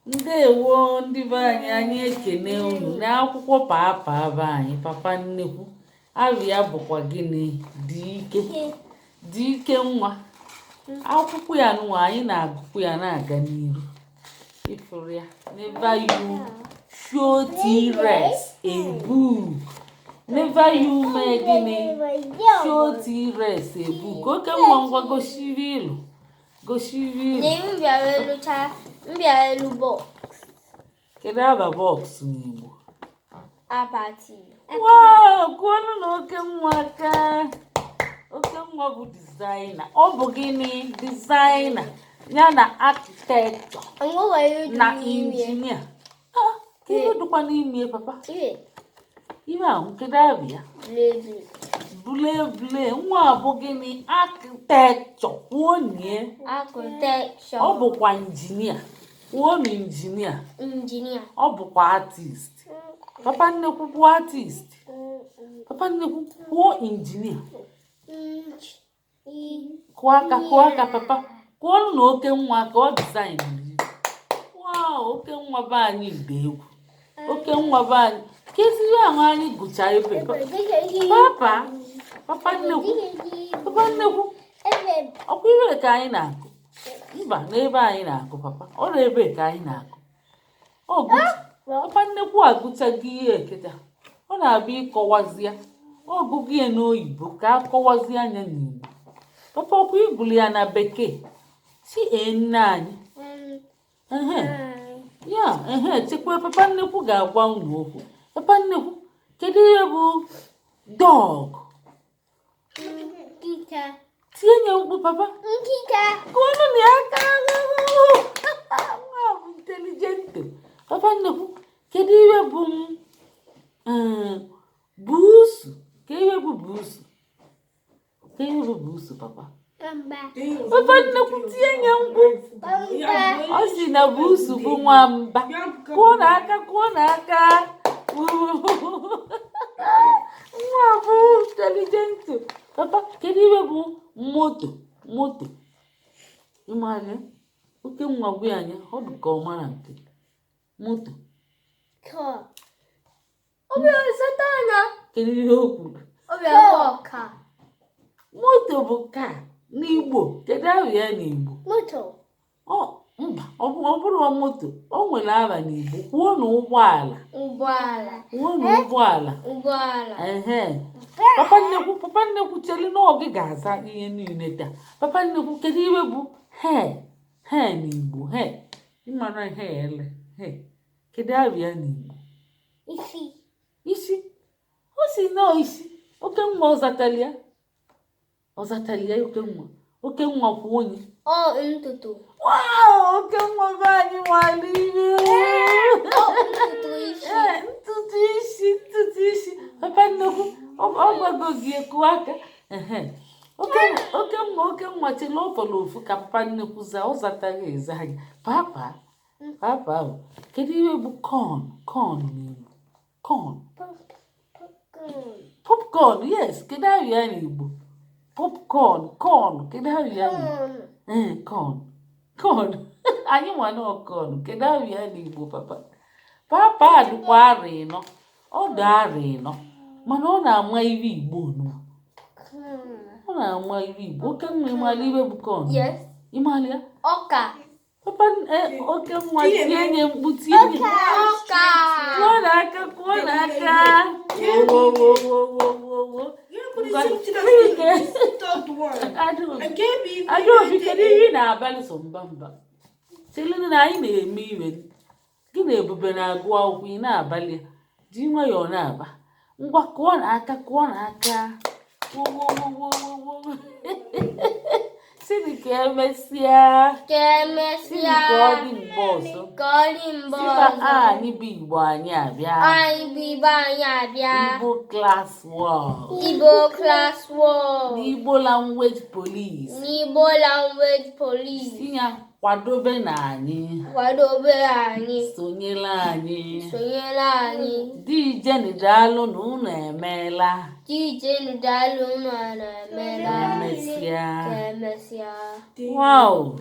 Ndewo ndị be anyị ekene unu n'akwụkwọ papa be anyị papa nnekwu abụ ya bụkwa gịnị dị ike nwa akwụkwọ ya nwa anyị na-agụkwu ya na-aga n'iru ifuru ya never you show T-Rex a book never you mee gịnị show T-Rex a book oke nwa ngwa goshiri ilu mbịara elu box. Kedu aba box n'Igbo? Apati. Wow, gụọnụ na oke nwa aka. Oke nwa bụ dizaina. Ọ bụ gịnị dizaina ya na architecture na injinia. Kedu dịkwa n'ime papa? Ihe ahụ kedu abụ ya? Bule nwa bụ gịnị architecture kwuonye. Ọ bụkwa injinia. Kwuonụ injinia. Ọ bụkwa artist. Papa nnekwu bụ artist. Papa nnekwu kwuo injinia. Kwuo aka papa. Kwuonụ na oke nwa ka ọ design. Wow, oke nwa be anyị mbe egwu. Oke nwa be anyị. Keziwe ahụ anyị gụchaa ife. Papa nnekwu. Ọkwa iwe ka anyị na-akụ. Mba, n'ebe anyị na-akụ papa. Ọ na ebe ka anyị na-akụ. Papa nnekwu agụchaghị ihe eketa. Ọ na-abịa ịkọwazi ya. Ọ gụgụ ya n'oyibo ka akọwazi anya n'Igbo. Papa ọkwa igụlụ ya na bekee. Si nne anyị. Chekwa papa nnekwu ga-agwa unu okwu. Papa nnekwu, kedu ihe bụ dog? Tinye mkpu papa. Kụọnụ na ya aka. Nwa bụ inteligente. Papa nnekwu, kedu ihe bụ buusu? Kedu ihe bụ buusu? Kedu ihe bụ buusu papa? Papa nnekwu tinye mkpu. Ọ sị na buusu bụ nwamba. Kụọ na aka. Nwa bụ inteligente. Papa, kedu ihe bụ moto? Ịmara oke nwa gwa anya ọ dị ka ọ mara nke moto. Kedu ihe o kwuru? Moto bụ ka n'Igbo. Kedu ahụ ya n'Igbo? Mba, ọ bụrụ moto. O nwere aha n'Igbo. Kwuo na ụgbọala. Papa nnekwu chere na ọ gị ga-aza ihe niile taa. Papa nnekwu kedu ihe bụ hair n'Igbo? Ịmara hair kedu ahụ ya n'Igbo? Isi. O si na isi. Oke nwa ọzatali ya oke nwa kwuo onye. Ntutu. Wow, oke nwa be anyị nwale ihe. Ntutu isi. Papa nnekwu ọ gwago gị ekwu aka. Oke nwa chere ọ fọrọ ofu ka papa nnekwu za ọ zataghị eze anyị. Papa kedu ihe bụ corn n'Igbo? Popcorn, yes. Kedu ahụ ya n'Igbo? Popcorn. Kedu ahụ ya n'Igbo? Corn. Anyị nwa na corn. Kedu ahụ ya n'Igbo papa? Papa dịkwa arọ ịnọ. Ọ dị arọ ịnọ. Mana ọ na-ama ibe Igbo nụ. Ọ na-ama ibe Igbo. Oke nwa ịmala ibe bụ corn. Yes. Ịmala ya? Ọka. Papa oke nwa tinye mkpu tinye. Ọka. Kwuo na aka. Adaobi kedu ihe na-abalị so mba chelụ na anyị na-eme iwe gị na Ebube na-agụ akwụkwọ ị na-abalị ji nwayọọ na-aba ngwa kụọ na aka siri ka emesịa siri ka ọ dị mgbe ọzọ siba anyị bụ Igbo anyị abịa Igbo class world Igbo language police Sinya kwadobe na anyị sonyela anyị DJ daalụ na unu emeela emesịa wow